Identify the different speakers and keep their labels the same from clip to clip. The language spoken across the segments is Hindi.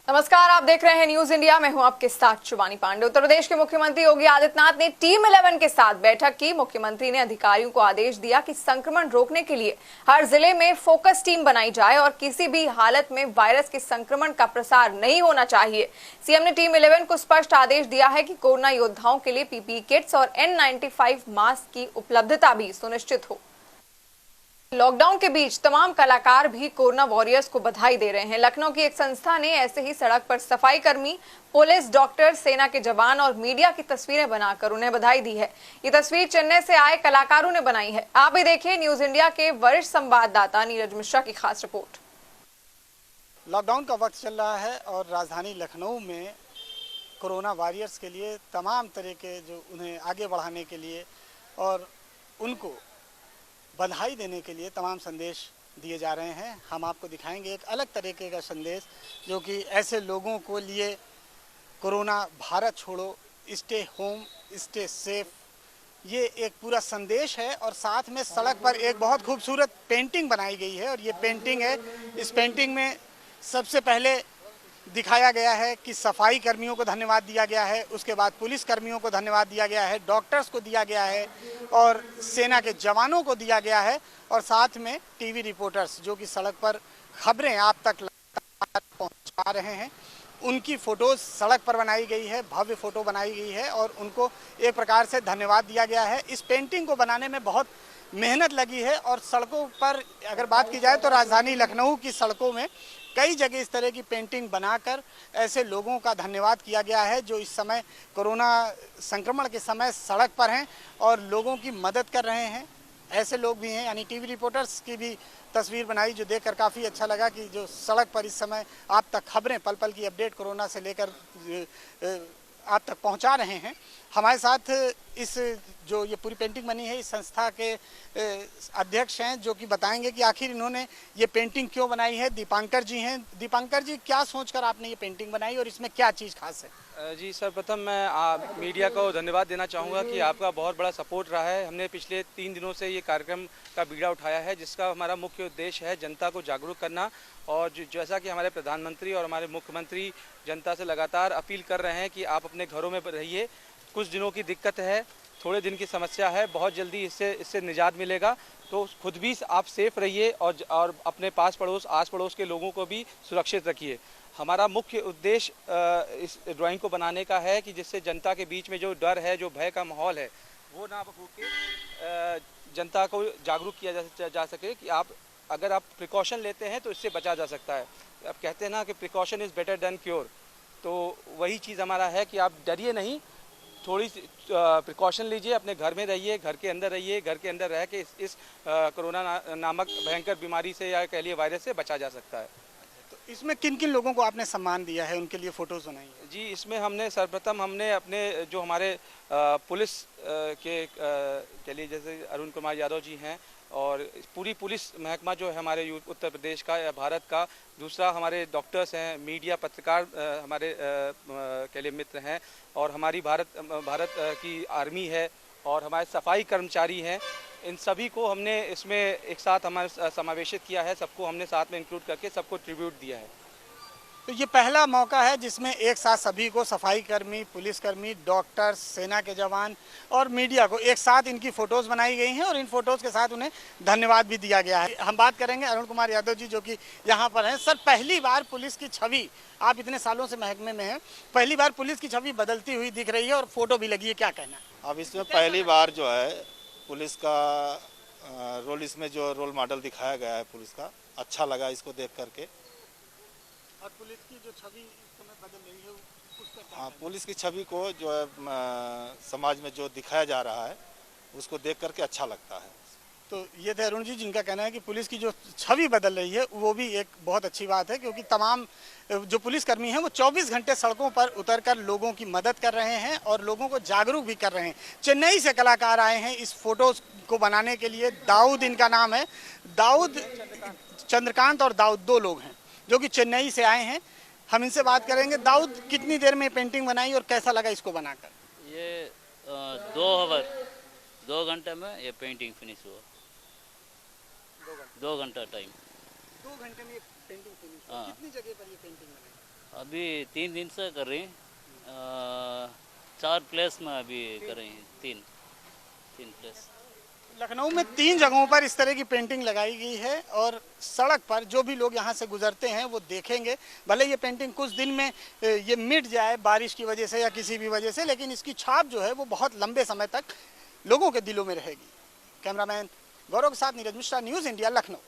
Speaker 1: नमस्कार, आप देख रहे हैं न्यूज इंडिया। मैं हूं आपके साथ शिवानी पांडे। उत्तर प्रदेश के मुख्यमंत्री योगी आदित्यनाथ ने टीम 11 के साथ बैठक की। मुख्यमंत्री ने अधिकारियों को आदेश दिया कि संक्रमण रोकने के लिए हर जिले में फोकस टीम बनाई जाए और किसी भी हालत में वायरस के संक्रमण का प्रसार नहीं होना चाहिए। सीएम ने टीम 11 को स्पष्ट आदेश दिया है कि कोरोना योद्धाओं के लिए पीपीई किट्स और N95 मास्क की उपलब्धता भी सुनिश्चित हो। लॉकडाउन के बीच तमाम कलाकार भी कोरोना वॉरियर्स को बधाई दे रहे हैं। लखनऊ की एक संस्था ने ऐसे ही सड़क पर सफाई कर्मी, पुलिस, डॉक्टर, सेना के जवान और मीडिया की तस्वीरें बनाकर उन्हें बधाई दी है। ये तस्वीर चेन्नई से आए कलाकारों ने बनाई है। आप भी देखिए न्यूज इंडिया के वरिष्ठ संवाददाता नीरज मिश्रा की खास रिपोर्ट।
Speaker 2: लॉकडाउन का वक्त चल रहा है और राजधानी लखनऊ में कोरोना वॉरियर्स के लिए तमाम तरह के जो उन्हें आगे बढ़ाने के लिए और उनको बधाई देने के लिए तमाम संदेश दिए जा रहे हैं। हम आपको दिखाएंगे एक अलग तरीके का संदेश जो कि ऐसे लोगों को लिए कोरोना भारत छोड़ो, स्टे होम, स्टे सेफ, ये एक पूरा संदेश है। और साथ में सड़क पर एक बहुत खूबसूरत पेंटिंग बनाई गई है और ये पेंटिंग है, इस पेंटिंग में सबसे पहले दिखाया गया है कि सफाई कर्मियों को धन्यवाद दिया गया है, उसके बाद पुलिस कर्मियों को धन्यवाद दिया गया है, डॉक्टर्स को दिया गया है और सेना के जवानों को दिया गया है और साथ में टीवी रिपोर्टर्स जो कि सड़क पर खबरें आप तक लगातार पहुंचा रहे हैं, उनकी फ़ोटोज़ सड़क पर बनाई गई है, भव्य फ़ोटो बनाई गई है और उनको एक प्रकार से धन्यवाद दिया गया है। इस पेंटिंग को बनाने में बहुत मेहनत लगी है और सड़कों पर अगर बात की जाए तो राजधानी लखनऊ की सड़कों में कई जगह इस तरह की पेंटिंग बनाकर ऐसे लोगों का धन्यवाद किया गया है जो इस समय कोरोना संक्रमण के समय सड़क पर हैं और लोगों की मदद कर रहे हैं। ऐसे लोग भी हैं, यानी टीवी रिपोर्टर्स की भी तस्वीर बनाई जो देखकर काफ़ी अच्छा लगा कि जो सड़क पर इस समय आप तक खबरें, पल पल की अपडेट कोरोना से लेकर आप तक पहुंचा रहे हैं। हमारे साथ इस जो ये पूरी पेंटिंग बनी है इस संस्था के अध्यक्ष हैं जो कि बताएंगे कि आखिर इन्होंने ये पेंटिंग क्यों बनाई है। दीपांकर जी हैं। दीपांकर जी, क्या सोचकर आपने ये पेंटिंग बनाई और इसमें क्या चीज़ खास है?
Speaker 3: जी सर्वप्रथम मैं मीडिया को धन्यवाद देना चाहूँगा कि आपका बहुत बड़ा सपोर्ट रहा है। हमने पिछले 3 दिनों से ये कार्यक्रम का बीड़ा उठाया है जिसका हमारा मुख्य उद्देश्य है जनता को जागरूक करना। और जैसा कि हमारे प्रधानमंत्री और हमारे मुख्यमंत्री जनता से लगातार अपील कर रहे हैं कि आप अपने घरों में रहिए, कुछ दिनों की दिक्कत है, थोड़े दिन की समस्या है, बहुत जल्दी इससे निजात मिलेगा, तो खुद भी आप सेफ रहिए और अपने पास पड़ोस के लोगों को भी सुरक्षित रखिए। हमारा मुख्य उद्देश्य इस ड्राइंग को बनाने का है कि जिससे जनता के बीच में जो डर है, जो भय का माहौल है, वो ना होके जनता को जागरूक किया जा सके कि अगर आप प्रिकॉशन लेते हैं तो इससे बचा जा सकता है। अब कहते हैं ना कि precaution is better than cure, तो वही चीज़ हमारा है कि आप डरिए नहीं, थोड़ी सी प्रिकॉशन लीजिए, अपने घर में रहिए, घर के अंदर रहिए, घर के अंदर रह के इस कोरोना नामक भयंकर बीमारी से या कह लिए वायरस से बचा जा सकता है।
Speaker 2: तो इसमें किन किन लोगों को आपने सम्मान दिया है, उनके लिए फ़ोटोज़ बनाई है?
Speaker 3: जी, इसमें हमने सर्वप्रथम अपने जो हमारे पुलिस के लिए जैसे अरुण कुमार यादव जी हैं और पूरी पुलिस महकमा जो है हमारे उत्तर प्रदेश का या भारत का, दूसरा हमारे डॉक्टर्स हैं, मीडिया पत्रकार हमारे के लिए मित्र हैं और हमारी भारत की आर्मी है और हमारे सफाई कर्मचारी हैं, इन सभी को हमने इसमें एक साथ हमारे समावेशित किया है। सबको हमने साथ में इंक्लूड करके सबको ट्रिब्यूट दिया है।
Speaker 2: तो ये पहला मौका है जिसमें एक साथ सभी को, सफाई कर्मी, पुलिसकर्मी, डॉक्टर्स, सेना के जवान और मीडिया को एक साथ इनकी फ़ोटोज़ बनाई गई हैं और इन फ़ोटोज़ के साथ उन्हें धन्यवाद भी दिया गया है। हम बात करेंगे अरुण कुमार यादव जी जो कि यहाँ पर हैं। सर, पहली बार पुलिस की छवि, आप इतने सालों से महकमे में हैं, पहली बार पुलिस की छवि बदलती हुई दिख रही है और फ़ोटो भी लगी है, क्या कहना है?
Speaker 4: अब इसमें पहली बार जो है पुलिस का रोल, इसमें जो रोल मॉडल दिखाया गया है पुलिस का, अच्छा लगा इसको देख करके।
Speaker 2: और पुलिस की जो छवि इस समय बदल रही है उस पर,
Speaker 4: हाँ, पुलिस की छवि को जो है समाज में जो दिखाया जा रहा है उसको देख करके अच्छा लगता है।
Speaker 2: तो ये थे अरुण जी जिनका कहना है कि पुलिस की जो छवि बदल रही है वो भी एक बहुत अच्छी बात है, क्योंकि तमाम जो पुलिसकर्मी हैं वो 24 घंटे सड़कों पर उतरकर लोगों की मदद कर रहे हैं और लोगों को जागरूक भी कर रहे हैं। चेन्नई से कलाकार आए हैं इस फोटोज को बनाने के लिए। दाऊद इनका नाम है, दाऊद, चंद्रकांत और दाऊद, 2 लोग हैं जो कि चेन्नई से आए हैं। हम इनसे बात करेंगे। दाऊद, कितनी देर में पेंटिंग बनाई और कैसा लगा इसको बनाकर?
Speaker 5: ये दो घंटे में ये पेंटिंग फिनिश हुआ। 2 घंटा टाइम।
Speaker 2: 2 घंटे में ये पेंटिंग फिनिश
Speaker 5: हाँ।
Speaker 2: कितनी जगह पर ये पेंटिंग बनाई?
Speaker 5: अभी 3 दिन से कर रही 4 प्लेस में अभी कर रही हैं। तीन प्लेस
Speaker 2: लखनऊ में 3 जगहों पर इस तरह की पेंटिंग लगाई गई है और सड़क पर जो भी लोग यहाँ से गुजरते हैं वो देखेंगे। भले ये पेंटिंग कुछ दिन में ये मिट जाए बारिश की वजह से या किसी भी वजह से, लेकिन इसकी छाप जो है वो बहुत लंबे समय तक लोगों के दिलों में रहेगी। कैमरामैन गौरव के साथ Neeraj Mishra, news India, Lucknow.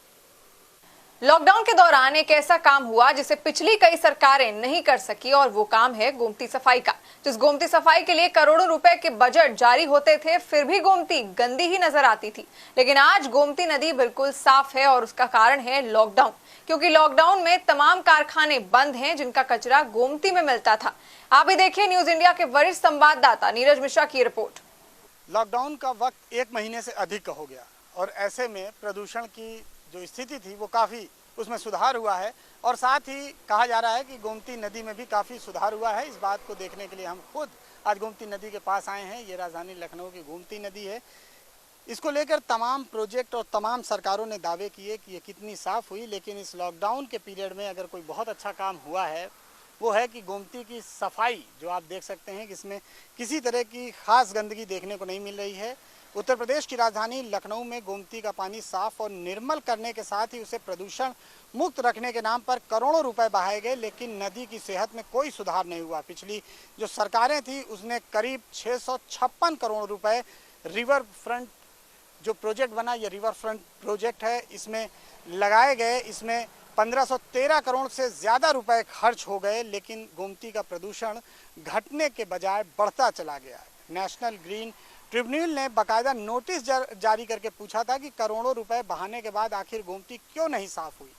Speaker 1: Lockdown के दौरान एक ऐसा काम हुआ जिसे पिछली कई सरकारें नहीं कर सकी और वो काम है गोमती सफाई का। जिस गोमती सफाई के लिए करोड़ों रुपए के बजट जारी होते थे, फिर भी गोमती गंदी ही नजर आती थी। लेकिन आज गोमती नदी बिल्कुल साफ है और उसका कारण है लॉकडाउन, क्योंकि लॉकडाउन में तमाम कारखाने बंद हैं जिनका कचरा गोमती में मिलता था। आप भी देखिए न्यूज इंडिया के वरिष्ठ संवाददाता नीरज मिश्रा की रिपोर्ट।
Speaker 2: लॉकडाउन का वक्त 1 महीने से अधिक का हो गया और ऐसे में प्रदूषण की जो स्थिति थी वो काफ़ी उसमें सुधार हुआ है और साथ ही कहा जा रहा है कि गोमती नदी में भी काफ़ी सुधार हुआ है। इस बात को देखने के लिए हम खुद आज गोमती नदी के पास आए हैं। ये राजधानी लखनऊ की गोमती नदी है। इसको लेकर तमाम प्रोजेक्ट और तमाम सरकारों ने दावे किए कि ये कितनी साफ़ हुई, लेकिन इस लॉकडाउन के पीरियड में अगर कोई बहुत अच्छा काम हुआ है वो है कि गोमती की सफाई, जो आप देख सकते हैं कि इसमें किसी तरह की खास गंदगी देखने को नहीं मिल रही है। उत्तर प्रदेश की राजधानी लखनऊ में गोमती का पानी साफ और निर्मल करने के साथ ही उसे प्रदूषण मुक्त रखने के नाम पर करोड़ों रुपए बहाए गए, लेकिन नदी की सेहत में कोई सुधार नहीं हुआ। पिछली जो सरकारें थी उसने करीब 656 करोड़ रुपए रिवर फ्रंट जो प्रोजेक्ट बना, ये रिवर फ्रंट प्रोजेक्ट है, इसमें लगाए गए। इसमें 1513 करोड़ से ज़्यादा रुपए खर्च हो गए, लेकिन गोमती का प्रदूषण घटने के बजाय बढ़ता चला गया। नेशनल ग्रीन ट्रिब्यूनल ने बाकायदा नोटिस जारी करके पूछा था कि करोड़ों रुपए बहाने के बाद आखिर गोमती क्यों नहीं साफ हुई।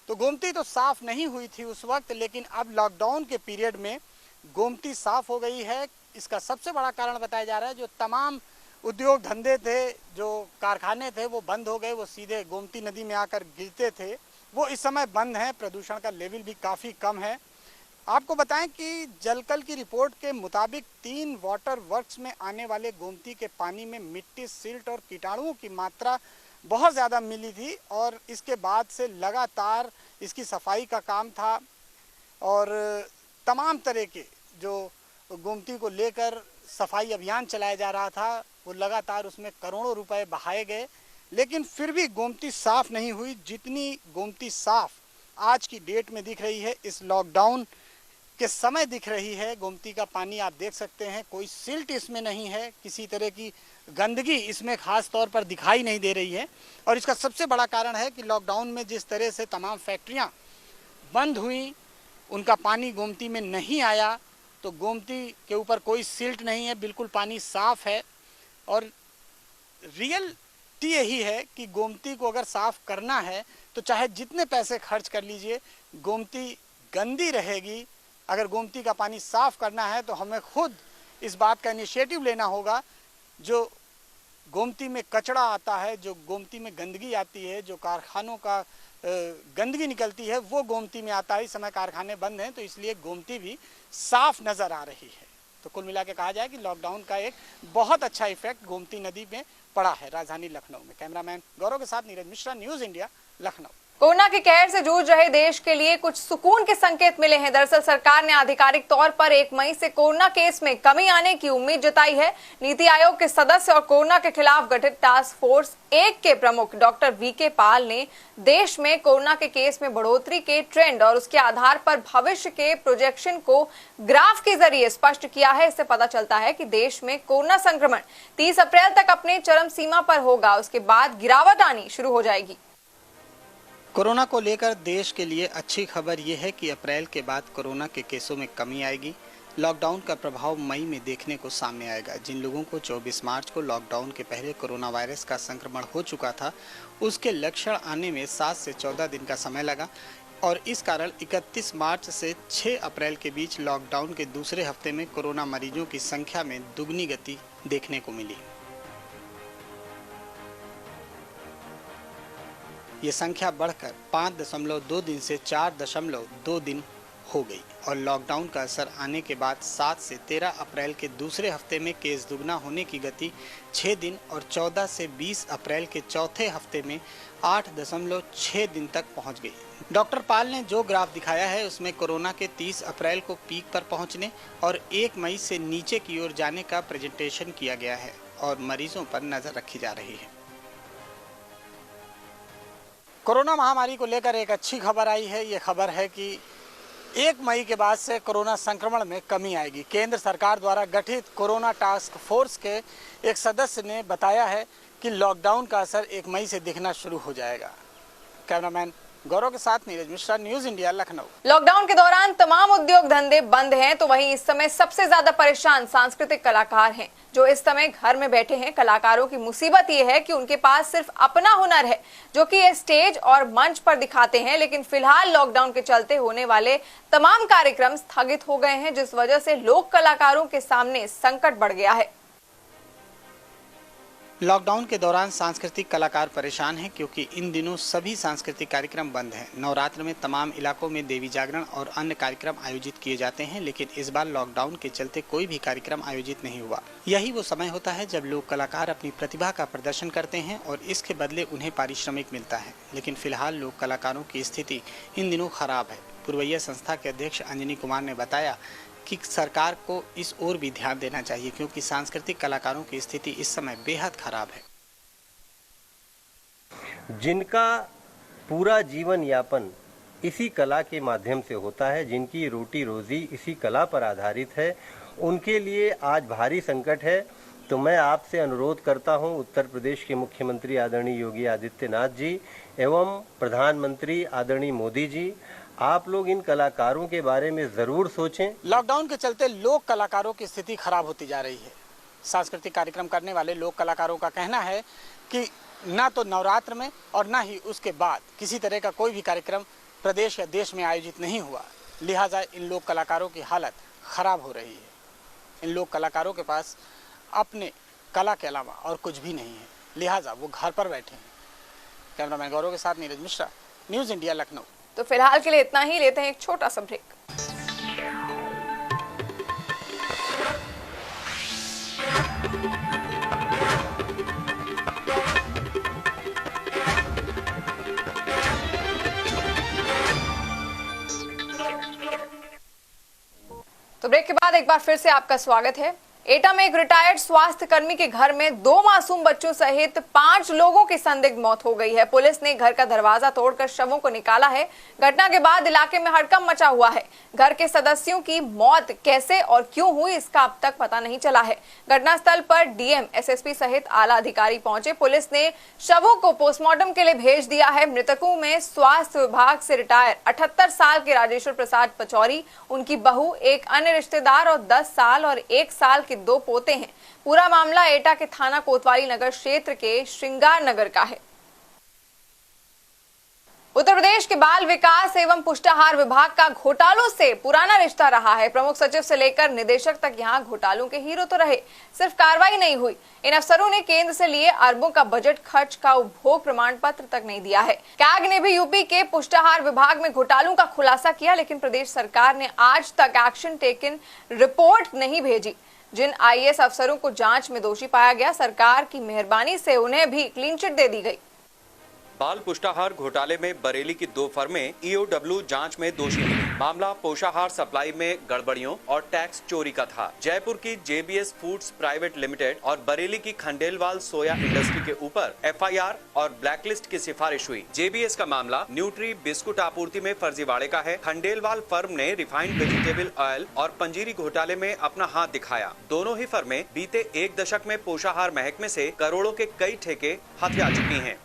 Speaker 2: तो गोमती तो साफ नहीं हुई थी उस वक्त, लेकिन अब लॉकडाउन के पीरियड में गोमती साफ हो गई है। इसका सबसे बड़ा कारण बताया जा रहा है जो तमाम उद्योग धंधे थे, जो कारखाने थे वो बंद हो गए, वो सीधे गोमती नदी में आकर गिरते थे, वो इस समय बंद हैं। प्रदूषण का लेवल भी काफ़ी कम है। आपको बताएं कि जलकल की रिपोर्ट के मुताबिक 3 वाटर वर्क्स में आने वाले गोमती के पानी में मिट्टी, सिल्ट और कीटाणुओं की मात्रा बहुत ज़्यादा मिली थी और इसके बाद से लगातार इसकी सफाई का काम था और तमाम तरह के जो गोमती को लेकर सफाई अभियान चलाया जा रहा था, वो लगातार उसमें करोड़ों रुपए बहाए गए, लेकिन फिर भी गोमती साफ़ नहीं हुई। जितनी गोमती साफ़ आज की डेट में दिख रही है, इस लॉकडाउन के समय दिख रही है, गोमती का पानी आप देख सकते हैं, कोई सिल्ट इसमें नहीं है, किसी तरह की गंदगी इसमें खास तौर पर दिखाई नहीं दे रही है। और इसका सबसे बड़ा कारण है कि लॉकडाउन में जिस तरह से तमाम फैक्ट्रियां बंद हुई, उनका पानी गोमती में नहीं आया, तो गोमती के ऊपर कोई सिल्ट नहीं है, बिल्कुल पानी साफ है। और रियलिटी यही है कि गोमती को अगर साफ करना है तो चाहे जितने पैसे खर्च कर लीजिए, गोमती गंदी रहेगी। अगर गोमती का पानी साफ करना है तो हमें खुद इस बात का इनिशिएटिव लेना होगा। जो गोमती में कचरा आता है, जो गोमती में गंदगी आती है, जो कारखानों का गंदगी निकलती है, वो गोमती में आता है। इस समय कारखाने बंद हैं तो इसलिए गोमती भी साफ नज़र आ रही है। तो कुल मिला के कहा जाए कि लॉकडाउन का एक बहुत अच्छा इफेक्ट गोमती नदी में पड़ा है राजधानी लखनऊ में। कैमरामैन गौरव के साथ Neeraj Mishra, news India, Lucknow.
Speaker 1: Corona के कहर से जूझ रहे देश के लिए कुछ सुकून के संकेत मिले हैं। दरअसल सरकार ने आधिकारिक तौर पर 1 मई से कोरोना केस में कमी आने की उम्मीद जताई है। नीति आयोग के सदस्य और कोरोना के खिलाफ गठित टास्क फोर्स 1 के प्रमुख डॉक्टर वीके पॉल ने देश में कोरोना के केस में बढ़ोतरी के ट्रेंड और उसके आधार पर भविष्य के प्रोजेक्शन को ग्राफ के जरिए स्पष्ट किया है। इससे पता चलता है कि देश में कोरोना संक्रमण 30 अप्रैल तक अपने चरम सीमा पर होगा, उसके बाद गिरावट आनी शुरू हो जाएगी।
Speaker 2: कोरोना को लेकर देश के लिए अच्छी खबर यह है कि अप्रैल के बाद कोरोना के केसों में कमी आएगी। लॉकडाउन का प्रभाव मई में देखने को सामने आएगा। जिन लोगों को 24 मार्च को लॉकडाउन के पहले कोरोना वायरस का संक्रमण हो चुका था, उसके लक्षण आने में 7 से 14 दिन का समय लगा और इस कारण 31 मार्च से 6 अप्रैल के बीच लॉकडाउन के दूसरे हफ्ते में कोरोना मरीजों की संख्या में दुगनी गति देखने को मिली। ये संख्या बढ़कर 5.2 दिन से 4.2 दिन हो गई और लॉकडाउन का असर आने के बाद 7 से 13 अप्रैल के दूसरे हफ्ते में केस दुगना होने की गति 6 दिन और 14 से 20 अप्रैल के चौथे हफ्ते में 8.6 दिन तक पहुंच गई। डॉक्टर पाल ने जो ग्राफ दिखाया है उसमें कोरोना के 30 अप्रैल को पीक पर पहुंचने और 1 मई से नीचे की ओर जाने का प्रेजेंटेशन किया गया है और मरीजों पर नजर रखी जा रही है। कोरोना महामारी को लेकर एक अच्छी खबर आई है। ये खबर है कि 1 मई के बाद से कोरोना संक्रमण में कमी आएगी। केंद्र सरकार द्वारा गठित कोरोना टास्क फोर्स के एक सदस्य ने बताया है कि लॉकडाउन का असर 1 मई से दिखना शुरू हो जाएगा। कैमरामैन गौरव के साथ Neeraj Mishra, news India, Lucknow.
Speaker 1: Lockdown के दौरान तमाम उद्योग धंधे बंद हैं, तो वहीं इस समय सबसे ज्यादा परेशान सांस्कृतिक कलाकार हैं, जो इस समय घर में बैठे हैं। कलाकारों की मुसीबत ये है कि उनके पास सिर्फ अपना हुनर है, जो कि ये स्टेज और मंच पर दिखाते हैं। लेकिन फिलहाल लॉकडाउन के चलते होने वाले तमाम कार्यक्रम स्थगित हो गए हैं, जिस वजह से लोक कलाकारों के सामने संकट बढ़ गया है।
Speaker 2: लॉकडाउन के दौरान सांस्कृतिक कलाकार परेशान हैं क्योंकि इन दिनों सभी सांस्कृतिक कार्यक्रम बंद हैं। नवरात्र में तमाम इलाकों में देवी जागरण और अन्य कार्यक्रम आयोजित किए जाते हैं, लेकिन इस बार लॉकडाउन के चलते कोई भी कार्यक्रम आयोजित नहीं हुआ। यही वो समय होता है जब लोक कलाकार अपनी प्रतिभा का प्रदर्शन करते हैं और इसके बदले उन्हें पारिश्रमिक मिलता है। लेकिन फिलहाल लोक कलाकारों की स्थिति इन दिनों खराब है। पुरवैया संस्था के अध्यक्ष अंजनी कुमार ने बताया कि सरकार को इस ओर भी ध्यान देना चाहिए क्योंकि सांस्कृतिक कलाकारों की स्थिति इस समय बेहद खराब है।
Speaker 6: जिनका पूरा जीवन यापन इसी कला के माध्यम से होता है, जिनकी रोटी रोजी इसी कला पर आधारित है, उनके लिए आज भारी संकट है। तो मैं आपसे अनुरोध करता हूं, उत्तर प्रदेश के मुख्यमंत्री आदरणीय योगी आदित्यनाथ जी एवं प्रधानमंत्री आदरणीय मोदी जी, आप लोग इन कलाकारों के बारे में जरूर सोचें।
Speaker 2: लॉकडाउन के चलते लोक कलाकारों की स्थिति खराब होती जा रही है। सांस्कृतिक कार्यक्रम करने वाले लोक कलाकारों का कहना है कि ना तो नवरात्र में और ना ही उसके बाद किसी तरह का कोई भी कार्यक्रम प्रदेश या देश में आयोजित नहीं हुआ। लिहाजा इन लोक कलाकारों की हालत खराब हो रही है। इन लोक कलाकारों के पास अपने कला के अलावा और कुछ भी नहीं है, लिहाजा वो घर पर बैठे हैं। कैमरामैन गौरव के साथ नीरज मिश्रा, न्यूज इंडिया, लखनऊ।
Speaker 1: तो फिलहाल के लिए इतना ही, लेते हैं एक छोटा सा ब्रेक। तो ब्रेक के बाद एक बार फिर से आपका स्वागत है। एटा में एक रिटायर्ड स्वास्थ्य कर्मी के घर में 2 मासूम बच्चों सहित 5 लोगों की संदिग्ध मौत हो गई है। पुलिस ने घर का दरवाजा तोड़कर शवों को निकाला है। घटना के बाद इलाके में हड़कंप मचा हुआ है। घर के सदस्यों की मौत कैसे और क्यों हुई, इसका अब तक पता नहीं चला है। घटनास्थल पर डीएम, एसएसपी सहित आला अधिकारी पहुंचे। पुलिस ने शवों को पोस्टमार्टम के लिए भेज दिया है। मृतकों में स्वास्थ्य विभाग से रिटायर 78 साल के राजेश्वर प्रसाद पचौरी, उनकी बहू, एक अन्य रिश्तेदार और 10 साल और 1 साल के 2 पोते हैं। पूरा मामला एटा के थाना कोतवाली नगर क्षेत्र के श्रृंगार नगर का है। उत्तर प्रदेश के बाल विकास एवं पुष्टाहार विभाग का घोटालों से पुराना रिश्ता रहा है। प्रमुख सचिव से लेकर निदेशक तक यहां घोटालों के हीरो तो रहे, सिर्फ कार्रवाई नहीं हुई। इन अफसरों ने केंद्र से लिए अरबों का बजट खर्च का उपभोग प्रमाण पत्र तक नहीं दिया है। कैग ने भी यूपी के पुष्टाहार विभाग में घोटालों का खुलासा किया, लेकिन प्रदेश सरकार ने आज तक एक्शन टेकन रिपोर्ट नहीं भेजी। जिन आईएएस अफसरों को जांच में दोषी पाया गया, सरकार की मेहरबानी से उन्हें भी क्लीन चिट दे दी गई।
Speaker 7: बाल पुष्टाहार घोटाले में बरेली की 2 फर्में ईओडब्ल्यू जांच में दोषी मिली। मामला पोषाहार सप्लाई में गड़बड़ियों और टैक्स चोरी का था। जयपुर की जेबीएस फूड्स प्राइवेट लिमिटेड और बरेली की खंडेलवाल सोया इंडस्ट्री के ऊपर एफआईआर और ब्लैकलिस्ट की सिफारिश हुई। जेबीएस का मामला न्यूट्री बिस्कुट आपूर्ति में फर्जीवाड़े का है। खंडेलवाल फर्म ने रिफाइंड वेजिटेबल ऑयल और पंजीरी घोटाले में अपना हाथ दिखाया। दोनों ही फर्में बीते 1 दशक में पोषाहार महकमे से करोड़ों के कई ठेके हथिया चुकी हैं।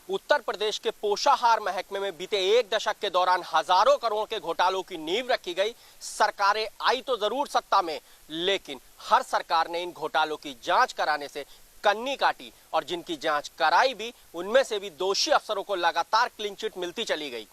Speaker 8: उत्तर प्रदेश के पोषाहार महकमे में बीते 1 दशक के दौरान हजारों करोड़ के घोटालों की नींव रखी गई। सरकारें आई तो जरूर सत्ता में, लेकिन हर सरकार ने इन घोटालों की जांच कराने से कन्नी काटी और जिनकी जांच कराई भी, उनमें से भी दोषी अफसरों को लगातार क्लीन चिट मिलती चली गई।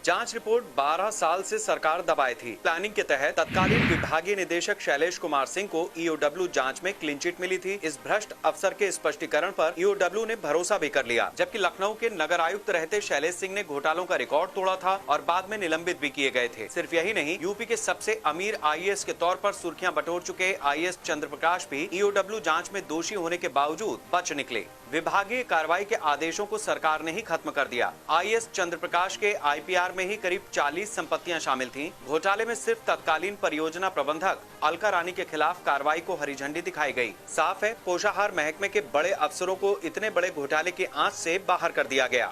Speaker 7: जांच रिपोर्ट 12 साल से सरकार दबाए थी। प्लानिंग के तहत तत्कालीन विभागीय निदेशक शैलेश कुमार सिंह को ईओडब्ल्यू जांच में क्लीन चिट मिली थी। इस भ्रष्ट अफसर के स्पष्टीकरण पर ईओडब्ल्यू ने भरोसा भी कर लिया, जबकि लखनऊ के नगर आयुक्त रहते शैलेश सिंह ने घोटालों का रिकॉर्ड तोड़ा था और बाद में निलंबित भी किए गए थे। सिर्फ यही नहीं, यूपी के सबसे अमीर आईएएस के तौर पर सुर्खियां बटोर चुके आईएएस चंद्र प्रकाश भी ईओडब्ल्यू जांच में दोषी होने के बावजूद बच निकले। विभागीय कार्रवाई के आदेशों को सरकार ने ही खत्म कर दिया। आईएएस चंद्र प्रकाश के आईपीआर में ही करीब 40 संपत्तियां शामिल थीं। घोटाले में सिर्फ तत्कालीन परियोजना प्रबंधक अलका रानी के खिलाफ कार्रवाई को हरी झंडी दिखाई गई। साफ है, पोषाहार महकमे के बड़े अफसरों को इतने बड़े घोटाले की आंच से बाहर कर दिया गया।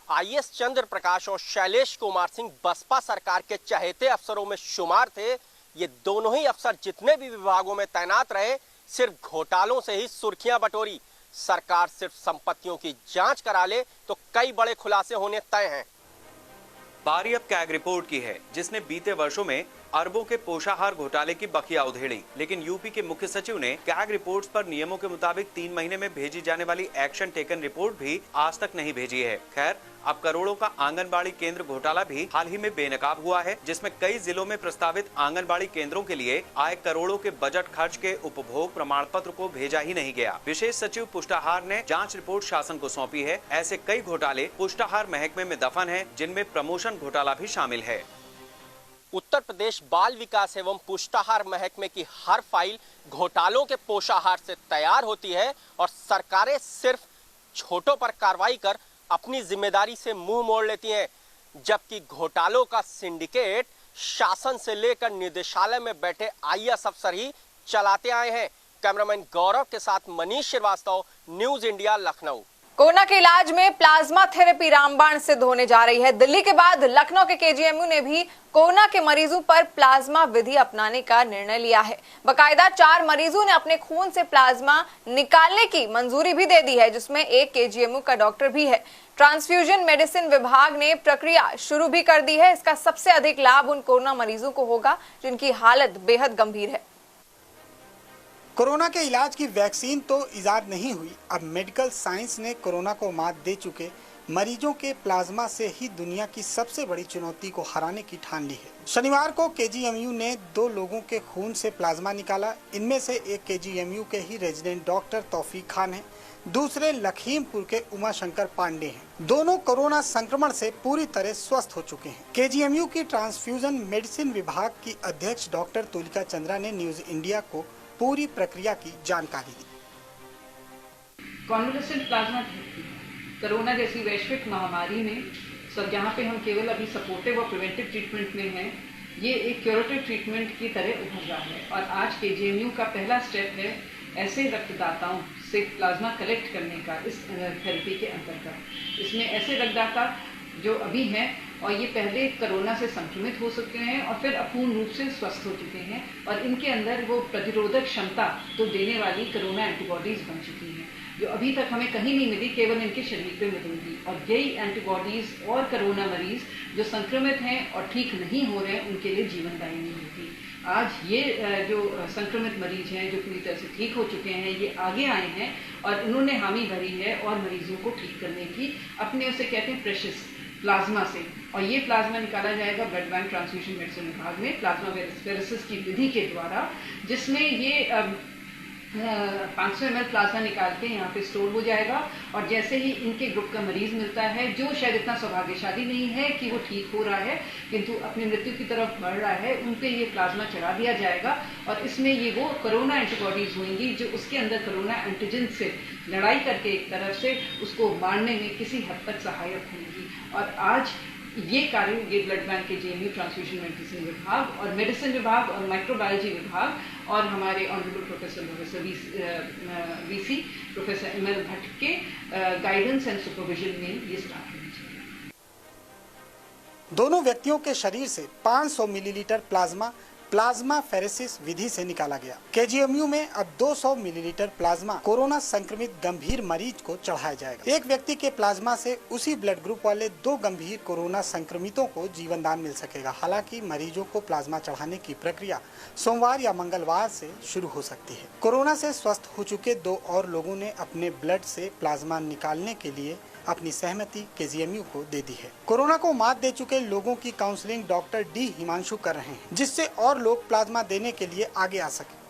Speaker 8: आईएएस चंद्र प्रकाश और शैलेश कुमार सिंह बसपा सरकार के चहेते अफसरों में शुमार थे। ये दोनों ही अफसर जितने भी विभागों में तैनात रहे, सिर्फ घोटालों से ही सुर्खियां बटोरी। सरकार सिर्फ संपत्तियों की जांच करा ले तो कई बड़े खुलासे होने तय हैं।
Speaker 7: बारी अब कैग रिपोर्ट की है, जिसने बीते वर्षों में अरबों के पोषाहार घोटाले की बखिया उधेड़ी। लेकिन यूपी के मुख्य सचिव ने कैग रिपोर्ट्स पर नियमों के मुताबिक 3 महीने में भेजी जाने वाली एक्शन टेकन रिपोर्ट भी आज तक नहीं भेजी है। खैर, अब करोड़ों का आंगनबाड़ी केंद्र घोटाला भी हाल ही में बेनकाब हुआ है, जिसमें कई जिलों में प्रस्तावित आंगनबाड़ी केंद्रों के लिए आए करोड़ों के बजट खर्च के उपभोग प्रमाण पत्र को भेजा ही नहीं गया। विशेष सचिव पुष्टाहार ने जांच रिपोर्ट शासन को सौंपी है। ऐसे कई घोटाले पुष्टाहार महकमे में दफन है, जिनमें प्रमोशन घोटाला भी शामिल है।
Speaker 8: उत्तर प्रदेश बाल विकास एवं पुष्टाहार महकमे की हर फाइल घोटालों के पोषाहार से तैयार होती है और सरकारें सिर्फ छोटों पर कार्रवाई कर अपनी जिम्मेदारी से मुंह मोड़ लेती हैं, जबकि घोटालों का सिंडिकेट शासन से लेकर निदेशालय में बैठे आईएएस अफसर ही चलाते आए हैं। कैमरामैन गौरव के साथ Manish Shrivastava, news India, Lucknow.
Speaker 1: Corona के इलाज में प्लाज्मा थेरेपी रामबाण सिद्ध होने जा रही है। दिल्ली के बाद लखनऊ के केजीएमयू ने भी कोरोना के मरीजों पर प्लाज्मा विधि अपनाने का निर्णय लिया है। बकायदा 4 मरीजों ने अपने खून से प्लाज्मा निकालने की मंजूरी भी दे दी है, जिसमें एक केजीएमयू का डॉक्टर भी है। ट्रांसफ्यूजन मेडिसिन विभाग ने प्रक्रिया शुरू भी कर दी है। इसका सबसे अधिक लाभ उन कोरोना मरीजों को होगा जिनकी हालत बेहद गंभीर है।
Speaker 2: कोरोना के इलाज की वैक्सीन तो इजाद नहीं हुई, अब मेडिकल साइंस ने कोरोना को मात दे चुके मरीजों के प्लाज्मा से ही दुनिया की सबसे बड़ी चुनौती को हराने की ठान ली है। शनिवार को केजीएमयू ने 2 लोगों के खून से प्लाज्मा निकाला। इनमें से एक केजीएमयू के ही रेजिडेंट डॉक्टर तौफीक खान है, दूसरे लखीमपुर के उमा शंकर पांडे हैं। दोनों कोरोना संक्रमण से पूरी तरह स्वस्थ हो चुके हैं। केजीएमयू की ट्रांसफ्यूजन मेडिसिन विभाग की अध्यक्ष डॉक्टर तुलिका चंद्रा ने न्यूज इंडिया को पूरी प्रक्रिया की जानकारी दी।
Speaker 9: कॉन्वलेसेंट प्लाज्मा कोरोना जैसी वैश्विक महामारी में जहाँ पे हम केवल अभी सपोर्टिव और प्रिवेंटिव ट्रीटमेंट में हैं, ये एक क्यूरेटिव ट्रीटमेंट की तरह उभर रहा है। और आज केजीएमयू का पहला स्टेप है ऐसे रक्तदाताओं से प्लाज्मा कलेक्ट करने का इस थेरेपी के अंतर्गत। इसमें ऐसे रक्तदाता जो अभी हैं और ये पहले कोरोना से संक्रमित हो चुके हैं और फिर अपूर्ण रूप से स्वस्थ हो चुके हैं और इनके अंदर वो प्रतिरोधक क्षमता तो देने वाली कोरोना एंटीबॉडीज बन चुकी हैं, जो अभी तक हमें कहीं नहीं मिली, केवल इनके शरीर पे मिलेंगी। और यही एंटीबॉडीज और कोरोना मरीज जो संक्रमित हैं और ठीक नहीं हो रहे हैं, उनके लिए जीवनदायिनी होगी। आज ये जो संक्रमित मरीज हैं जो पूरी तरह से ठीक हो चुके हैं, ये आगे आए हैं और इन्होंने हामी भरी है और मरीजों को ठीक करने की, अपने उसे कहते हैं प्रेशियस प्लाज्मा से। और ये प्लाज्मा निकाला जाएगा ब्लड बैंक ट्रांसफ्यूजन मेडिसिन विभाग में प्लाज्मा फेरेसिस की विधि के द्वारा, जिसमें ये 500 ml प्लाज्मा निकाल के यहाँ पे स्टोर हो जाएगा। और जैसे ही इनके ग्रुप का मरीज मिलता है जो शायद इतना सौभाग्यशाली नहीं है कि वो ठीक हो रहा है किंतु अपनी मृत्यु की तरफ बढ़ रहा है, उन पे ये प्लाज्मा चढ़ा दिया जाएगा और इसमें ये वो कोरोना एंटीबॉडीज होंगी जो उसके अंदर कोरोना एंटीजन से लड़ाई करके एक तरफ से उसको मारने में किसी हद तक सहायक होंगी। और आज ये कार्य ये ब्लड बैंक के जेएमयू ट्रांसफ्यूजन मेडिसिन विभाग और मेडिसिन विभाग और माइक्रोबायोलॉजी विभाग और हमारे honourable professor VC professor ML Bhatt के गाइडेंस एंड सुपरविजन में ये स्टार्ट होना चाहिए।
Speaker 2: दोनों व्यक्तियों के शरीर से 500 मिलीलीटर प्लाज्मा फेरेसिस विधि से निकाला गया। केजीएमयू में अब 200 मिलीलीटर प्लाज्मा कोरोना संक्रमित गंभीर मरीज को चढ़ाया जाएगा। एक व्यक्ति के प्लाज्मा से उसी ब्लड ग्रुप वाले 2 गंभीर कोरोना संक्रमितों को जीवन दान मिल सकेगा। हालांकि मरीजों को प्लाज्मा चढ़ाने की प्रक्रिया सोमवार या मंगलवार से शुरू हो सकती है। कोरोना से स्वस्थ हो चुके 2 और लोगों ने अपने ब्लड से प्लाज्मा निकालने के लिए अपनी सहमति केजीएमयू को दे दी है। कोरोना को मात दे चुके लोगों की काउंसलिंग डॉक्टर डी हिमांशु कर रहे हैं, जिससे और लोग प्लाज्मा देने के लिए आगे आ सके।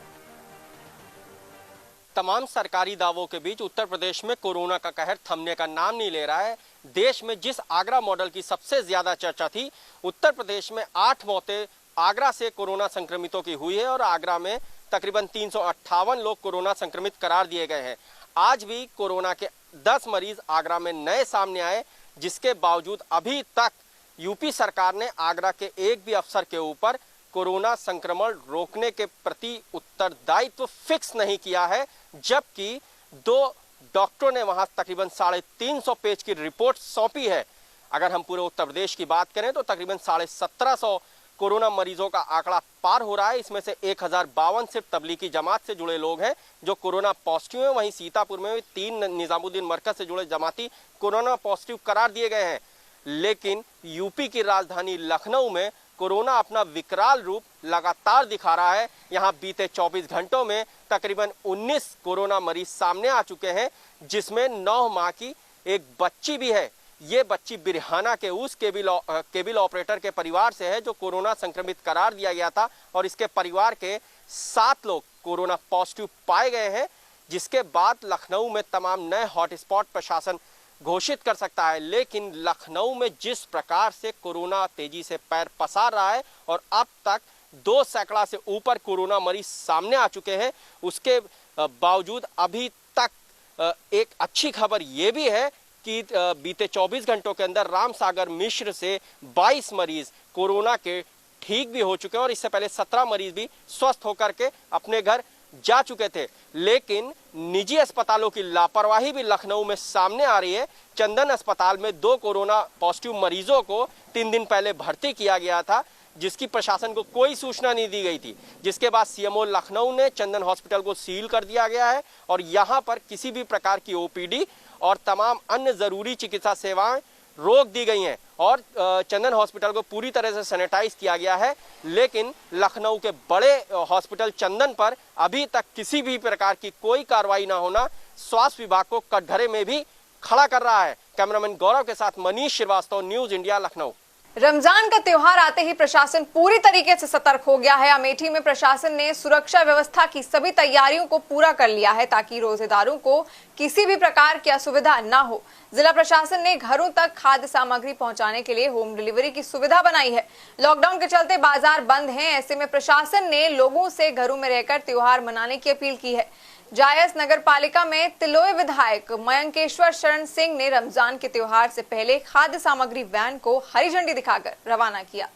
Speaker 8: तमाम सरकारी दावों के बीच उत्तर प्रदेश में कोरोना का कहर थमने का नाम नहीं ले रहा है। देश में जिस आगरा मॉडल की सबसे ज्यादा चर्चा थी, उत्तर प्रदेश में 8 मौतें आगरा से कोरोना संक्रमितों की हुई है और आगरा में तकरीबन 358 लोग कोरोना संक्रमित करार दिए गए हैं। आज भी कोरोना के 10 मरीज आगरा में नए सामने आए, जिसके बावजूद अभी तक यूपी सरकार ने आगरा के एक भी अफसर के ऊपर कोरोना संक्रमण रोकने के प्रति उत्तरदायित्व फिक्स नहीं किया है, जबकि 2 डॉक्टरों ने वहां तकरीबन 350 पेज की रिपोर्ट सौंपी है। अगर हम पूरे उत्तर प्रदेश की बात करें तो तकरीबन 1750 कोरोना मरीजों का आंकड़ा पार हो रहा है। इसमें से 1052 सिर्फ तबलीगी जमात से जुड़े लोग हैं जो कोरोना पॉजिटिव हैं। वहीं सीतापुर में 3 निजामुद्दीन मरकज से जुड़े जमाती कोरोना पॉजिटिव करार दिए गए हैं। लेकिन यूपी की राजधानी लखनऊ में कोरोना अपना विकराल रूप लगातार दिखा रहा है। यहां बीते 24 घंटों में तकरीबन 19 कोरोना मरीज सामने आ चुके हैं, जिसमें 9 माह की एक बच्ची भी है। ये बच्ची बिरहाना के उस केबल ऑपरेटर के परिवार से है जो कोरोना संक्रमित करार दिया गया था और इसके परिवार के 7 लोग कोरोना पॉजिटिव पाए गए हैं, जिसके बाद लखनऊ में तमाम नए हॉटस्पॉट प्रशासन घोषित कर सकता है। लेकिन लखनऊ में जिस प्रकार से कोरोना तेजी से पैर पसार रहा है और अब तक 2 सैकड़ा से ऊपर कोरोना मरीज सामने आ चुके हैं, उसके बावजूद अभी तक एक अच्छी खबर ये भी है कि बीते 24 घंटों के अंदर राम सागर मिश्र से 22 मरीज कोरोना के ठीक भी हो चुके हैं और इससे पहले 17 मरीज भी स्वस्थ होकर के अपने घर जा चुके थे। लेकिन निजी अस्पतालों की लापरवाही भी लखनऊ में सामने आ रही है। चंदन अस्पताल में 2 कोरोना पॉजिटिव मरीजों को 3 दिन पहले भर्ती किया गया था, जिसकी प्रशासन को कोई सूचना नहीं दी गई थी, जिसके बाद सीएमओ लखनऊ ने चंदन हॉस्पिटल को सील कर दिया गया है और यहां पर किसी भी प्रकार की ओपीडी और तमाम अन्य जरूरी चिकित्सा सेवाएं रोक दी गई हैं और चंदन हॉस्पिटल को पूरी तरह से सैनिटाइज किया गया है। लेकिन लखनऊ के बड़े हॉस्पिटल चंदन पर अभी तक किसी भी प्रकार की कोई कार्रवाई ना होना स्वास्थ्य विभाग को कटघरे में भी खड़ा कर रहा है। कैमरामैन गौरव के साथ मनीष श्रीवास्तव, न्यूज इंडिया, लखनऊ।
Speaker 1: रमजान का त्योहार आते ही प्रशासन पूरी तरीके से सतर्क हो गया है। अमेठी में प्रशासन ने सुरक्षा व्यवस्था की सभी तैयारियों को पूरा कर लिया है ताकि रोजेदारों को किसी भी प्रकार की असुविधा न हो। जिला प्रशासन ने घरों तक खाद्य सामग्री पहुंचाने के लिए होम डिलीवरी की सुविधा बनाई है। लॉकडाउन के चलते बाजार बंद हैं, ऐसे में प्रशासन ने लोगों से घरों में रहकर त्योहार मनाने की अपील की है। जायस नगर पालिका में तिलोई विधायक मयंकेश्वर शरण सिंह ने रमजान के त्योहार से पहले खाद्य सामग्री वैन को हरी झंडी दिखाकर रवाना किया।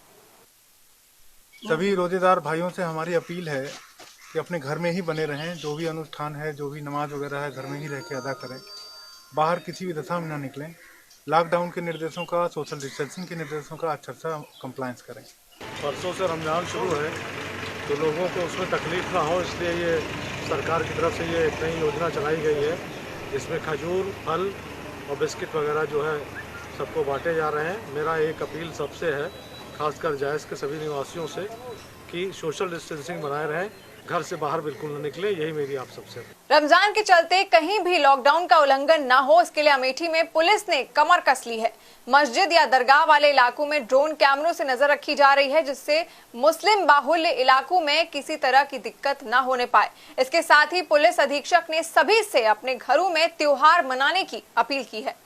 Speaker 10: सभी रोजेदार भाइयों से हमारी अपील है कि अपने घर में ही बने रहें। जो भी अनुष्ठान है, जो भी नमाज वगैरह है, घर में ही रह के अदा करें। बाहर किसी भी दशा में ना निकलें। लॉकडाउन के निर्देशों का, सोशल डिस्टेंसिंग के निर्देशों का अच्छा सा कंप्लायंस करें।
Speaker 11: परसों से रमजान शुरू है तो लोगों को उसमें तकलीफ ना हो, इसलिए ये सरकार की तरफ से ये एक नई योजना चलाई गई है। इसमें खजूर, फल और बिस्किट वगैरह जो है सबको बांटे जा रहे हैं। मेरा एक अपील सबसे है, खासकर जायस के सभी निवासियों से, कि सोशल डिस्टेंसिंग बनाए रहें, घर से बाहर बिल्कुल न निकले। यही मेरी आप सबसे।
Speaker 1: रमजान के चलते कहीं भी लॉकडाउन का उल्लंघन न हो, इसके लिए अमेठी में पुलिस ने कमर कस ली है। मस्जिद या दरगाह वाले इलाकों में ड्रोन कैमरों से नजर रखी जा रही है, जिससे मुस्लिम बाहुल्य इलाकों में किसी तरह की दिक्कत न होने पाए। इसके साथ ही पुलिस अधीक्षक ने सभी से अपने घरों में त्योहार मनाने की अपील की है।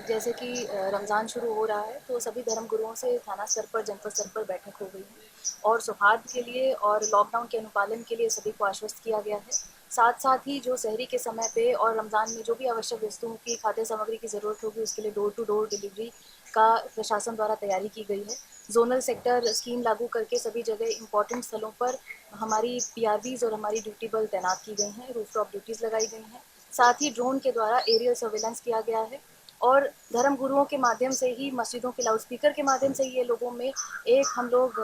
Speaker 12: जैसे कि रमज़ान शुरू हो रहा है तो सभी धर्म गुरुओं से थाना स्तर पर, जनपद स्तर पर बैठक हो गई है और सौहार्द के लिए और लॉकडाउन के अनुपालन के लिए सभी को आश्वस्त किया गया है। साथ साथ ही जो शहरी के समय पे और रमज़ान में जो भी आवश्यक वस्तुओं की, खाद्य सामग्री की ज़रूरत होगी, उसके लिए डोर टू डोर डिलीवरी का प्रशासन द्वारा तैयारी की गई है। जोनल सेक्टर स्कीम लागू करके सभी जगह इंपॉर्टेंट स्थलों पर हमारी PRVs और हमारी ड्यूटी बल तैनात की गई हैं, रूफटॉप ड्यूटीज़ लगाई गई हैं। साथ ही ड्रोन के द्वारा एरियल सर्वेलेंस किया गया है और धर्म गुरुओं के माध्यम से ही, मस्जिदों के लाउडस्पीकर के माध्यम से ही ये लोगों में एक हम लोग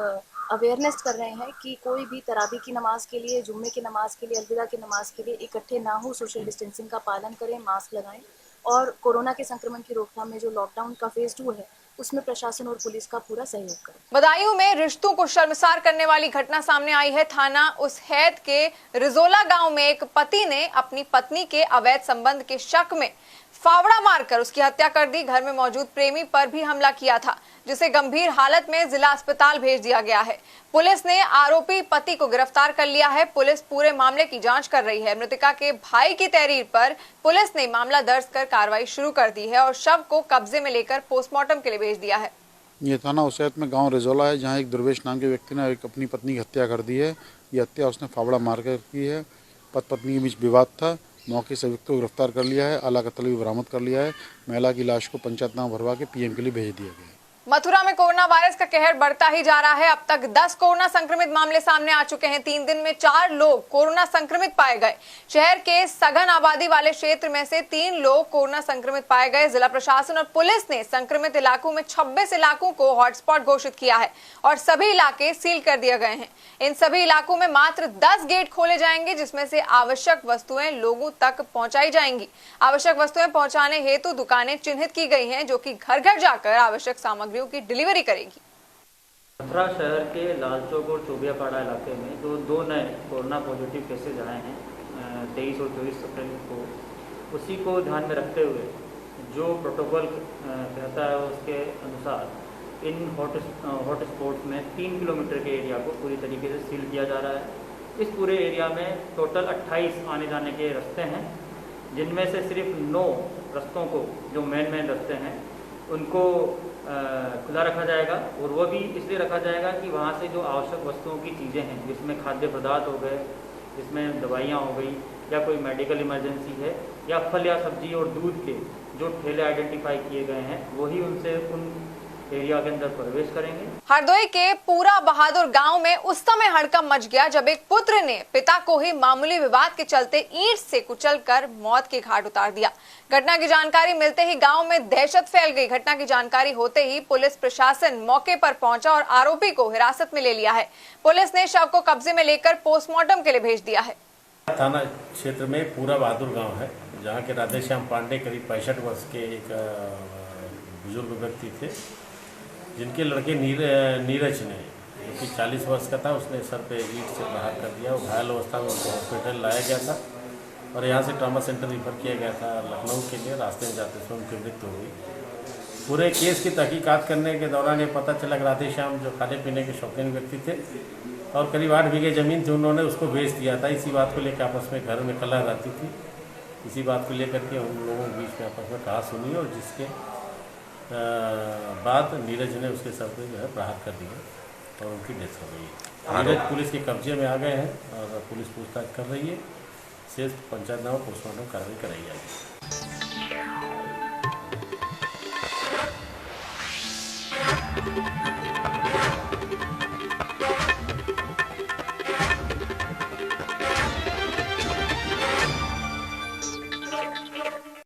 Speaker 12: अवेयरनेस कर रहे हैं कि कोई भी तरावी की नमाज के लिए, जुम्मे की नमाज के लिए, अलविदा की नमाज के लिए इकट्ठे ना हो, सोशल डिस्टेंसिंग का पालन करें, मास्क लगाएं और कोरोना के संक्रमण की रोकथाम में जो लॉकडाउन का फेज 2 है उसमें प्रशासन और पुलिस का पूरा सहयोग करें।
Speaker 1: बदायूं में रिश्तों को शर्मसार करने वाली घटना सामने आई है। थाना उसहैद के रिजोला गांव में एक पति ने अपनी पत्नी के अवैध संबंध के शक में फावड़ा मारकर उसकी हत्या कर दी। घर में मौजूद प्रेमी पर भी हमला किया था, जिसे गंभीर हालत में जिला अस्पताल भेज दिया गया है। पुलिस ने आरोपी पति को गिरफ्तार कर लिया है। पुलिस पूरे मामले की जांच कर रही है। मृतका के भाई की तहरीर पर पुलिस ने मामला दर्ज कर कार्रवाई शुरू कर दी है और शव को कब्जे में लेकर पोस्टमार्टम के लिए भेज दिया है।
Speaker 13: ये थाना उसैत में गांव रिजौला है, जहां एक दुर्वेश नाम के व्यक्ति ने अपनी पत्नी की हत्या कर दी है। ये हत्या उसने फावड़ा मारकर की है। पत्नी के बीच विवाद था। मौके से व्यक्ति को गिरफ्तार कर लिया है। आला कत्ल भी बरामद कर लिया है। महिला की लाश को पंचायतनामा भरवा के पीएम के लिए भेज दिया गया है।
Speaker 1: मथुरा में कोरोना वायरस का कहर बढ़ता ही जा रहा है। अब तक 10 कोरोना संक्रमित मामले सामने आ चुके हैं। 3 दिन में 4 लोग कोरोना संक्रमित पाए गए। शहर के सघन आबादी वाले क्षेत्र में से 3 लोग कोरोना संक्रमित पाए गए। जिला प्रशासन और पुलिस ने संक्रमित इलाकों में 26 इलाकों को हॉटस्पॉट घोषित किया है और सभी इलाके सील कर दिए गए हैं। इन सभी इलाकों में मात्र 10 गेट खोले जाएंगे, जिसमें से आवश्यक वस्तुएं लोगों तक पहुंचाई जाएंगी। आवश्यक वस्तुएं पहुंचाने हेतु दुकानें चिन्हित की गई हैं, जो कि घर घर जाकर आवश्यक सामग्री की डिलीवरी करेगी।
Speaker 14: मथुरा शहर के लाल चौक और चौबियापाड़ा इलाके में जो 2 नए कोरोना पॉजिटिव केसेज आए हैं 23 और 24 अप्रैल को, उसी को ध्यान में रखते हुए जो प्रोटोकॉल कहता है उसके अनुसार इन हॉट स्पॉट्स में 3 किलोमीटर के एरिया को पूरी तरीके से सील किया जा रहा है। इस पूरे एरिया में टोटल 28 आने जाने के रास्ते हैं, जिनमें से सिर्फ 9 रास्तों को, जो मेन रास्ते हैं, उनको खुला रखा जाएगा। और वो भी इसलिए रखा जाएगा कि वहाँ से जो आवश्यक वस्तुओं की चीज़ें हैं, जिसमें खाद्य पदार्थ हो गए, जिसमें दवाइयाँ हो गई, या कोई मेडिकल इमरजेंसी है, या फल या सब्जी और दूध के जो ठेले आइडेंटिफाई किए गए हैं, वही उनसे उन एरिया के अंदर प्रवेश करेंगे।
Speaker 1: हरदोई के पूरा बहादुर गांव में उस समय हड़कंप मच गया जब एक पुत्र ने पिता को ही मामूली विवाद के चलते ईंट से कुचलकर मौत के घाट उतार दिया। घटना की जानकारी मिलते ही गांव में दहशत फैल गई। घटना की जानकारी होते ही पुलिस प्रशासन मौके पर पहुंचा और आरोपी को हिरासत में ले लिया है। पुलिस ने शव को कब्जे में लेकर पोस्टमार्टम के लिए भेज दिया है।
Speaker 15: थाना क्षेत्र में पूरा बहादुर गाँव है, जहाँ के राधेश्याम पांडे करीब 65 वर्ष के एक बुजुर्ग व्यक्ति थे, जिनके लड़के नीरज ने, जो कि 40 वर्ष का था, उसने सर पे ईंट से प्रहार कर दिया। वो घायल अवस्था में उसको हॉस्पिटल लाया गया था और यहाँ से ट्रॉमा सेंटर रिफर किया गया था लखनऊ के लिए। रास्ते में जाते समय उनकी मृत्यु हो गई। पूरे केस की तहकीकात करने के दौरान ये पता चला कि राधेश्याम जो खाने पीने के शौकीन व्यक्ति थे और करीब 8 बीघे ज़मीन थी, उन्होंने उसको बेच दिया था। इसी बात को लेकर आपस में घर में कलह रहती थी। इसी बात को लेकर के उन लोगों के बीच में आपस में कहा सुनी और जिसके बाद नीरज ने उसके सर पे जो है प्रहार कर दिया और उनकी डेथ हो गई। नीरज पुलिस के कब्जे में आ गए हैं और पुलिस पूछताछ कर रही है। शेष पंचायतनामा पोस्टमार्टम कार्रवाई कराई जाएगी।